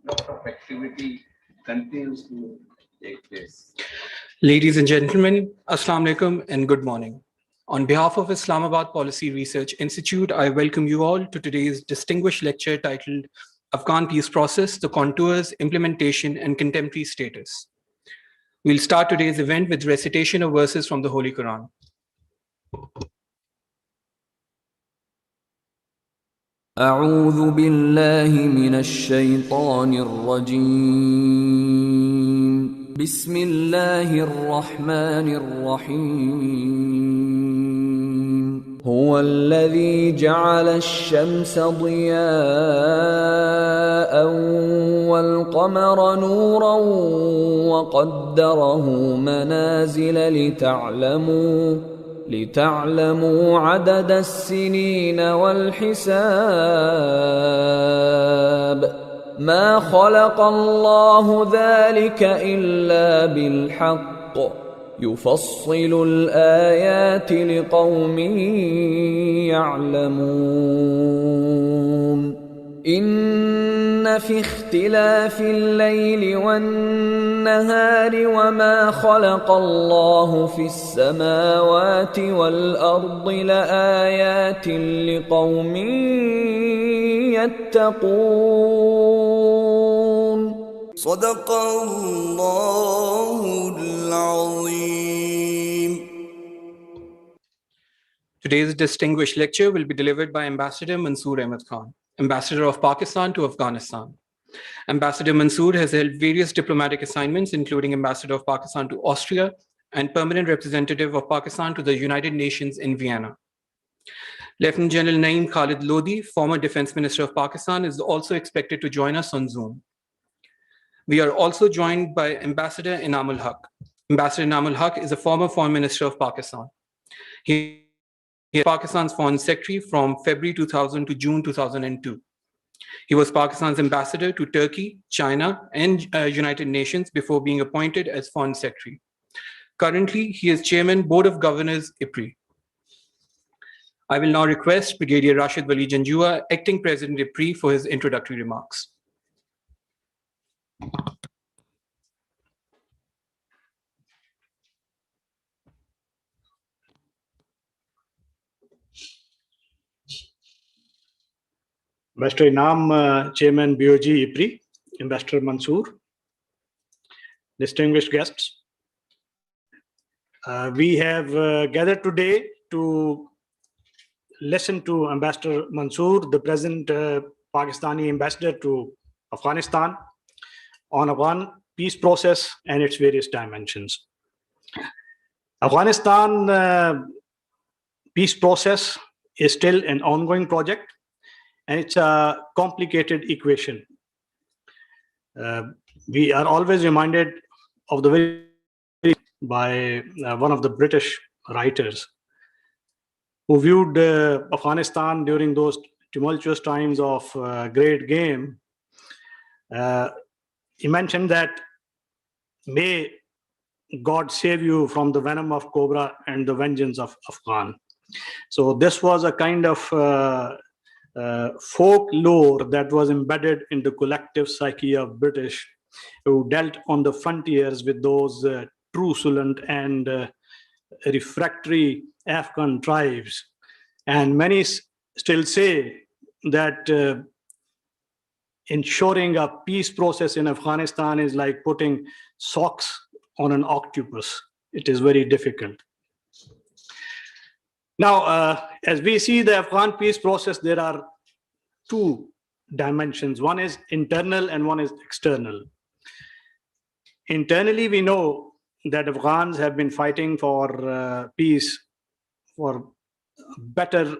lot of activity continues to take place. Ladies and gentlemen, Assalamu alaikum and good morning. On behalf of Islamabad Policy Research Institute, I welcome you all to today's distinguished lecture titled Afghan Peace Process, the Contours, Implementation and Contemporary Status. We'll start today's event with recitation of verses from the Holy Quran. أعوذ بالله من الشيطان الرجيم بسم الله الرحمن الرحيم هو الذي جعل الشمس ضياء والقمر نورا وقدره منازل لتعلموا عدد السنين والحساب ما خلق الله ذلك إلا بالحق يفصل الآيات لقوم يعلمون إن في اختلاف الليل والنهار وما خلق الله في السماوات والأرض لآيات لقوم يتقون صدق الله العظيم. Today's distinguished lecture will be delivered by Ambassador Mansoor Ahmed Khan, Ambassador of Pakistan to Afghanistan. Ambassador Mansoor has held various diplomatic assignments, including Ambassador of Pakistan to Austria and Permanent Representative of Pakistan to the United Nations in Vienna. Lieutenant General Naeem Khalid Lodi, former Defense Minister of Pakistan, is also expected to join us on Zoom. We are also joined by Ambassador Inam ul Haq. Ambassador Inam ul Haq is a former Foreign Minister of Pakistan. He is Pakistan's Foreign Secretary from February 2000 to June 2002. He was Pakistan's ambassador to Turkey, China, and United Nations before being appointed as Foreign Secretary. Currently, he is Chairman, Board of Governors, IPRI. I will now request Brigadier Rashid Wali Janjua, Acting President IPRI, for his introductory remarks. Ambassador Inam, Chairman BOG IPRI, Ambassador Mansoor, distinguished guests. We have gathered today to listen to Ambassador Mansoor, the present Pakistani ambassador to Afghanistan, on Afghan peace process and its various dimensions. Afghanistan peace process is still an ongoing project, and it's a complicated equation. We are always reminded of the very by one of the British writers who viewed Afghanistan during those tumultuous times of Great Game. He mentioned that, may God save you from the venom of cobra and the vengeance of Afghan. So this was a kind of folklore that was embedded in the collective psyche of British, who dealt on the frontiers with those truculent and refractory Afghan tribes. And many still say that ensuring a peace process in Afghanistan is like putting socks on an octopus. It is very difficult. Now, as we see the Afghan peace process, there are two dimensions. One is internal and one is external. Internally, we know that Afghans have been fighting for peace for better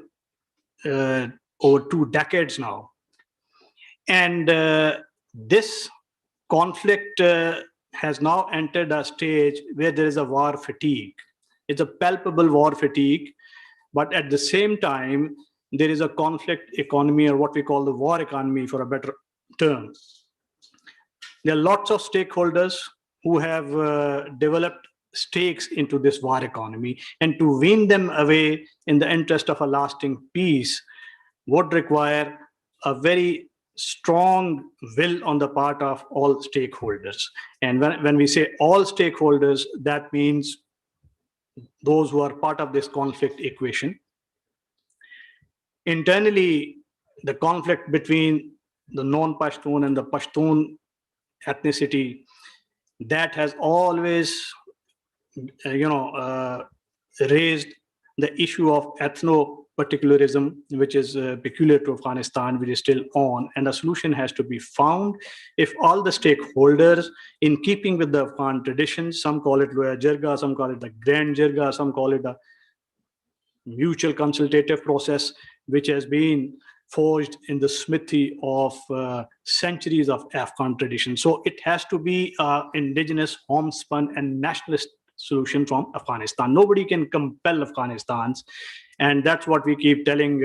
over 2 decades now. And this conflict has now entered a stage where there is a war fatigue. It's a palpable war fatigue, but at the same time, there is a conflict economy, or what we call the war economy for a better term. There are lots of stakeholders who have developed stakes into this war economy, and to wean them away in the interest of a lasting peace would require a very strong will on the part of all stakeholders. And when we say all stakeholders, that means those who are part of this conflict equation. Internally, the conflict between the non-Pashtun and the Pashtun ethnicity, that has always, raised the issue of ethno-particularism, which is peculiar to Afghanistan, which is still on, and a solution has to be found if all the stakeholders, in keeping with the Afghan traditions, some call it Loya Jirga, some call it the Grand Jirga, some call it the mutual consultative process, which has been forged in the smithy of centuries of Afghan tradition. So it has to be an indigenous, homespun, and nationalist solution from Afghanistan. Nobody can compel Afghanistan's, and that's what we keep telling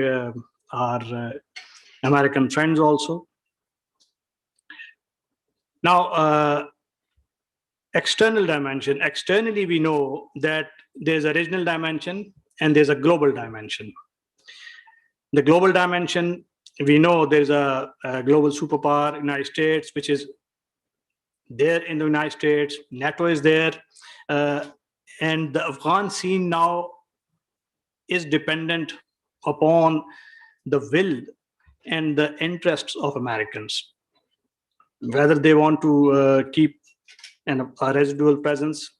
our American friends also. Now, external dimension. Externally, we know that there's a regional dimension and there's a global dimension. The global dimension, we know there's a global superpower, United States, which is there in the United States. NATO is there. And the Afghan scene now is dependent upon the will and the interests of Americans. Whether they want to keep a residual presence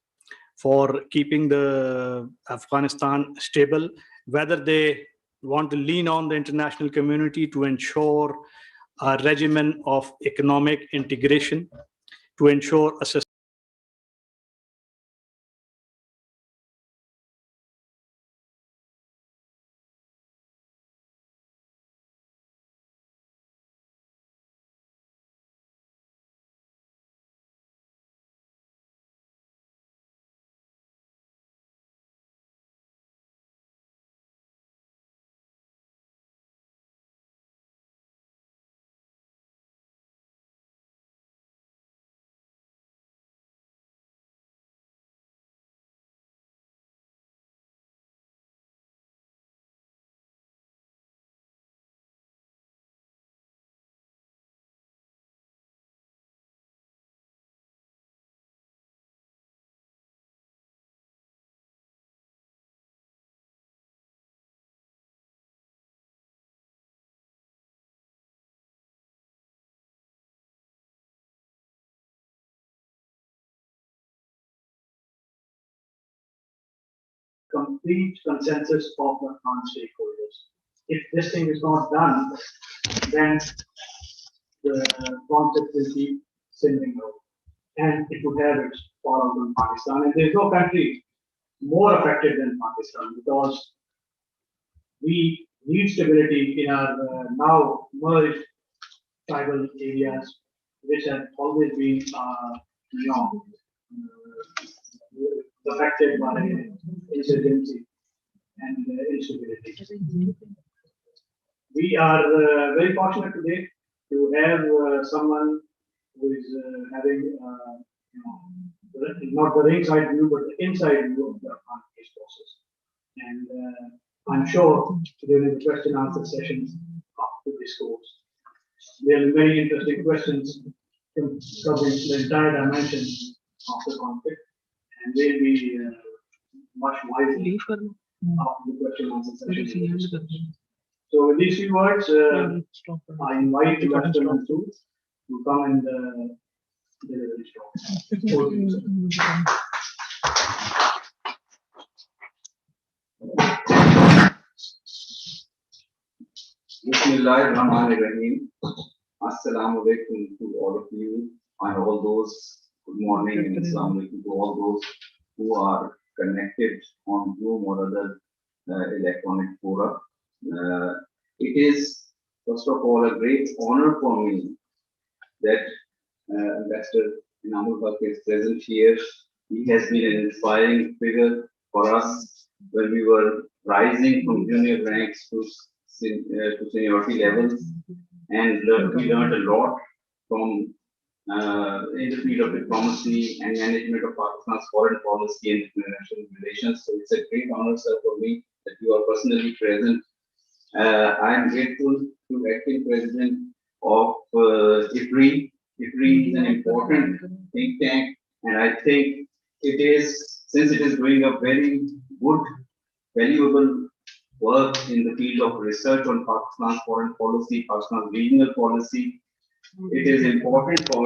for keeping the Afghanistan stable, whether they want to lean on the international community to ensure a regimen of economic integration, to ensure a complete consensus of the Afghan stakeholders. If this thing is not done, then the conflict will keep simmering out, and it would have its fallout on Pakistan. And there is no country more affected than Pakistan, because we need stability in our now merged tribal areas, which have always been, affected by insurgency and instability. We are very fortunate today to have someone who is having, not the ringside view, but the inside view of the Afghan peace process. And I'm sure during the question and answer sessions after this course, there are very interesting questions covering the entire dimension of the conflict, and they'll be much wiser after the question and answer session. So with these few words, I invite the Dr. Mansoor to come and deliver his talk. Bismillahirrahmanirrahim. Assalamu alaikum to all of you, and all those, good morning, and assalamu alaikum to all those who are connected on Zoom or other electronic fora. It is, first of all, a great honor for me that Ambassador Inamul Haq is present here. He has been an inspiring figure for us when we were rising from junior ranks to seniority levels, and we learned a lot from in the field of diplomacy and management of Pakistan's foreign policy and international relations. So it's a great honor, sir, for me that you are personally present. I am grateful to Acting President of IFRI. IFRI is an important think tank, and I think it is, since it is doing a very good, valuable work in the field of research on Pakistan's foreign policy, Pakistan's regional policy. It is important for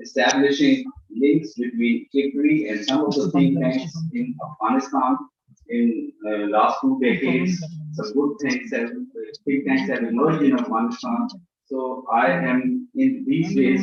establishing links between IFRI and some of the think tanks in Afghanistan. In last 2 decades, some good think tanks have emerged in Afghanistan. So I am in these days